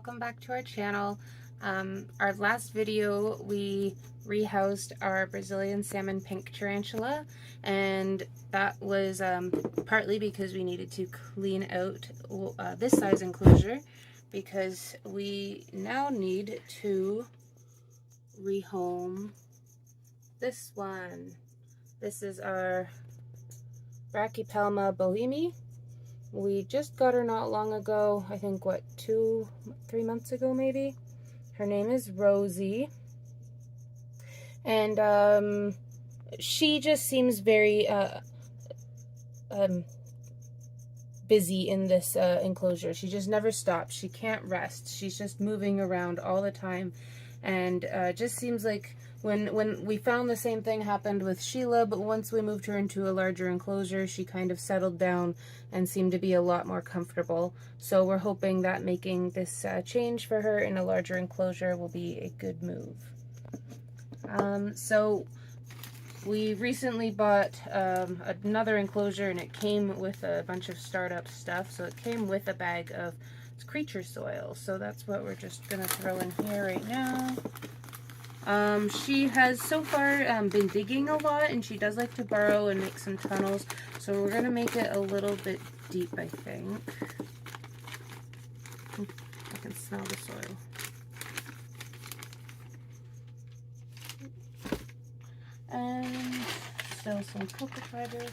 welcome back to our channel. Our last video we rehoused our Brazilian salmon pink tarantula, and that was partly because we needed to clean out this size enclosure because we now need to rehome this one. This is our Brachypelma Boehmei. We just got her not long ago, I think, what, 2-3 months ago maybe? Her name is Rosie. And she just seems very busy in this enclosure. She just never stops. She can't rest. She's just moving around all the time. And just seems like when we found the same thing happened with Sheila, but once we moved her into a larger enclosure, she kind of settled down and seemed to be a lot more comfortable. So we're hoping that making this change for her in a larger enclosure will be a good move. So we recently bought another enclosure, and it came with a bunch of startup stuff. So it came with a bag of creature soil. So that's what we're just gonna throw in here right now. She has so far been digging a lot, and she does like to burrow and make some tunnels. So we're gonna make it a little bit deep, I think. I can smell the soil. And still some cocoa fiber.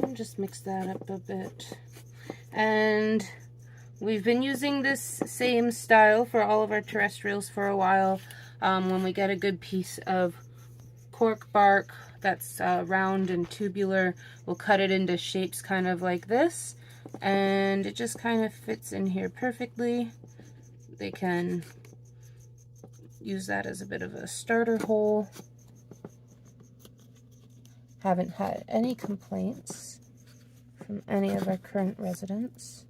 And just mix that up a bit. And we've been using this same style for all of our terrestrials for a while. When we get a good piece of cork bark that's round and tubular, we'll cut it into shapes kind of like this, and it just kind of fits in here perfectly. They can use that as a bit of a starter hole. Haven't had any complaints from any of our current residents.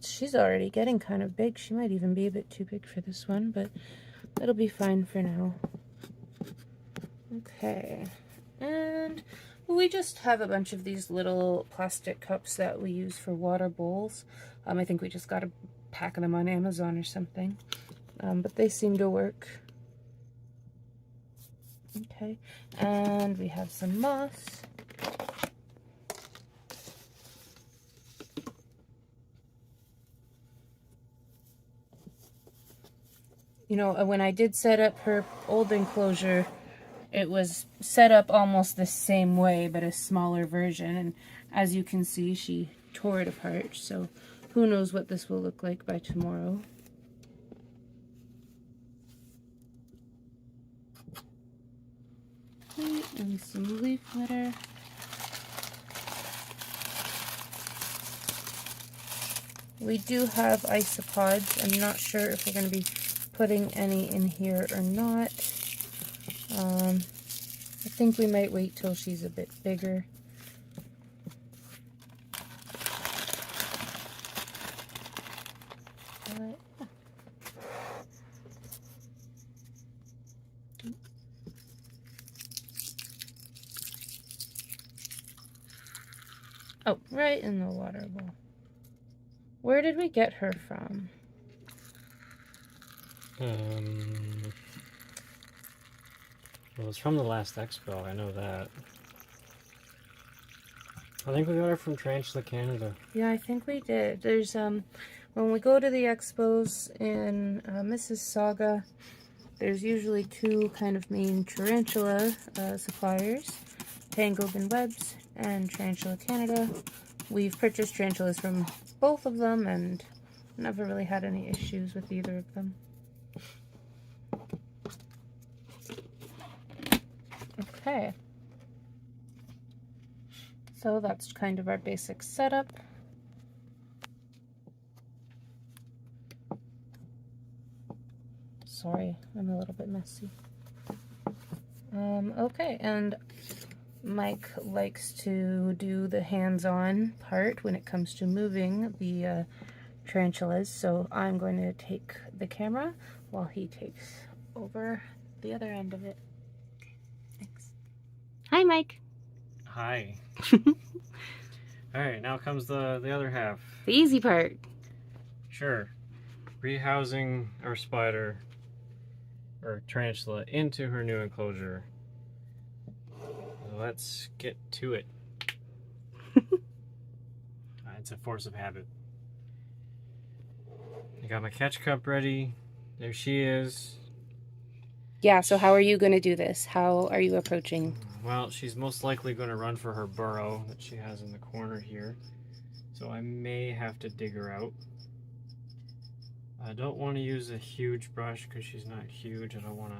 She's already getting kind of big. She might even be a bit too big for this one, but it'll be fine for now. Okay, and we just have a bunch of these little plastic cups that we use for water bowls. I think we just got a pack of them on Amazon or something, but they seem to work. Okay, and we have some moss. You know, when I did set up her old enclosure, it was set up almost the same way, but a smaller version. And as you can see, she tore it apart. So who knows what this will look like by tomorrow. Okay, and some leaf litter. We do have isopods. I'm not sure if we're going to be putting any in here or not. I think we might wait till she's a bit bigger. Oh, right in the water bowl. Where did we get her from? Well, it's from the last expo, I know that. I think we got her from Tarantula, Canada. Yeah, I think we did. There's, when we go to the expos in Mississauga, there's usually two kind of main tarantula suppliers, Tangled and Webs and Tarantula Canada. We've purchased tarantulas from both of them and never really had any issues with either of them. Okay. So that's kind of our basic setup. Sorry, I'm a little bit messy. Okay, and Mike likes to do the hands-on part when it comes to moving the tarantulas, so I'm going to take the camera while he takes over the other end of it. Thanks. Hi, Mike. Hi. Alright, now comes the other half. The easy part. Sure. Rehousing our spider, or tarantula, into her new enclosure. Let's get to it. It's a force of habit. I got my catch cup ready. There she is. Yeah, so how are you going to do this? How are you approaching? Well, she's most likely going to run for her burrow that she has in the corner here. So I may have to dig her out. I don't want to use a huge brush because she's not huge. I don't want to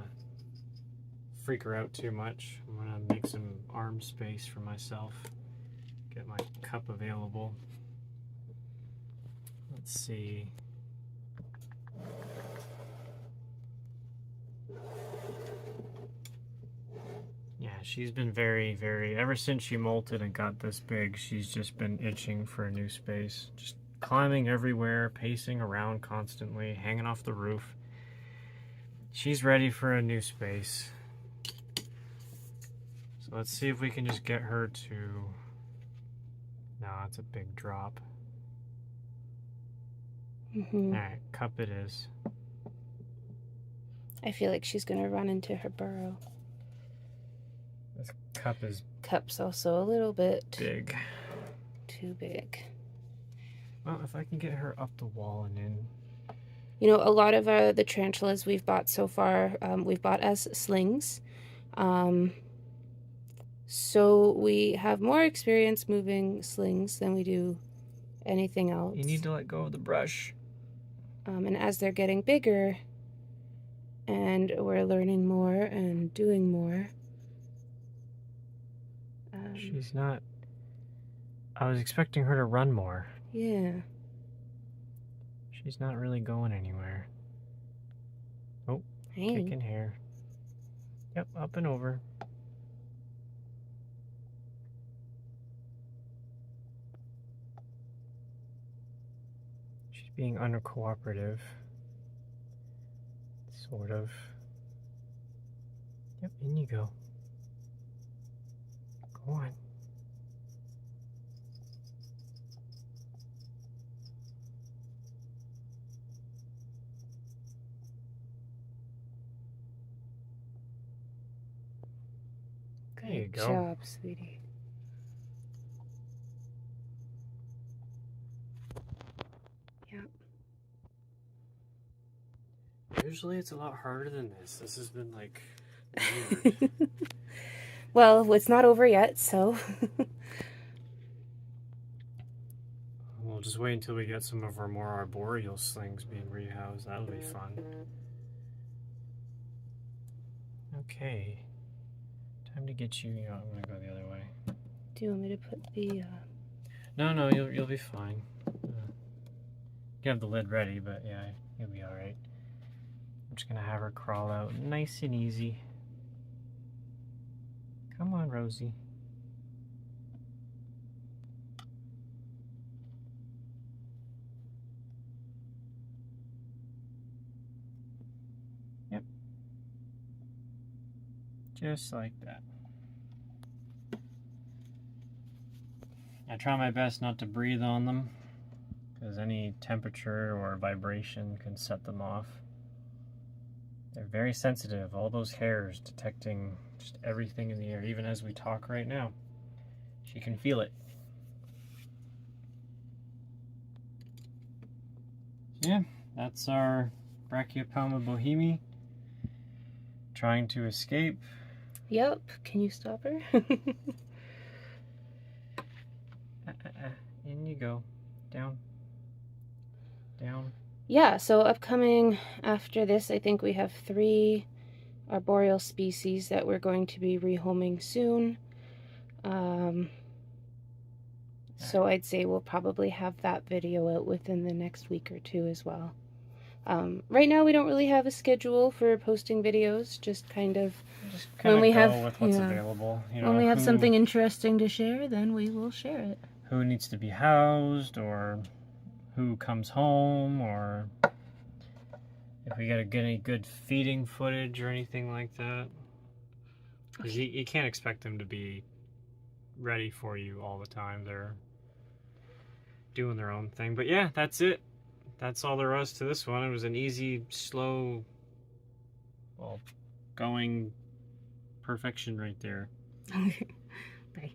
freak her out too much. I'm going to make some arm space for myself. Get my cup available. Let's see. Yeah, she's been very, ever since she molted and got this big, she's just been itching for a new space. Just climbing everywhere, pacing around constantly, hanging off the roof. She's ready for a new space. So let's see if we can just get her to... No, it's a big drop. Alright, cup it is. I feel like she's going to run into her burrow. This cup is... Cup's also a little bit... big. Too big. Well, if I can get her up the wall and in... You know, a lot of the tarantulas we've bought so far, we've bought as slings. So we have more experience moving slings than we do anything else. You need to let go of the brush. And as they're getting bigger, and we're learning more and doing more. She's not... I was expecting her to run more. Yeah. She's not really going anywhere. Oh, hey. Kicking hair. Yep, up and over. She's being uncooperative. Sort of. Yep, in you go. Go on. There you go. Good job, sweetie. Yep. Usually it's a lot harder than this. This has been like weird. Well, it's not over yet, so. We'll just wait until we get some of our more arboreal slings being rehoused. That'll be fun. Okay. Time to get you. I'm gonna go the other way. Do you want me to put the... No, you'll be fine. You have the lid ready, but yeah, you'll be alright. I'm just gonna have her crawl out nice and easy. Come on, Rosie. Yep. Just like that. I try my best not to breathe on them, because any temperature or vibration can set them off. They're very sensitive, all those hairs detecting just everything in the air, even as we talk right now. She can feel it. Yeah, that's our Brachypelma boehmei trying to escape. Yep, can you stop her? In you go. Down. Down. Yeah, so upcoming after this, I think we have 3 arboreal species that we're going to be rehoming soon. So I'd say we'll probably have that video out within the next week or 2 as well. Right now we don't really have a schedule for posting videos, just kind of Just when we have with what's available. You know, when we have something interesting to share, then we will share it. Who needs to be housed, or who comes home, or if we gotta get any good feeding footage or anything like that. Because you can't expect them to be ready for you all the time. They're doing their own thing. But yeah, that's it. That's all there was to this one. It was an easy, slow, well, going perfection right there. Bye.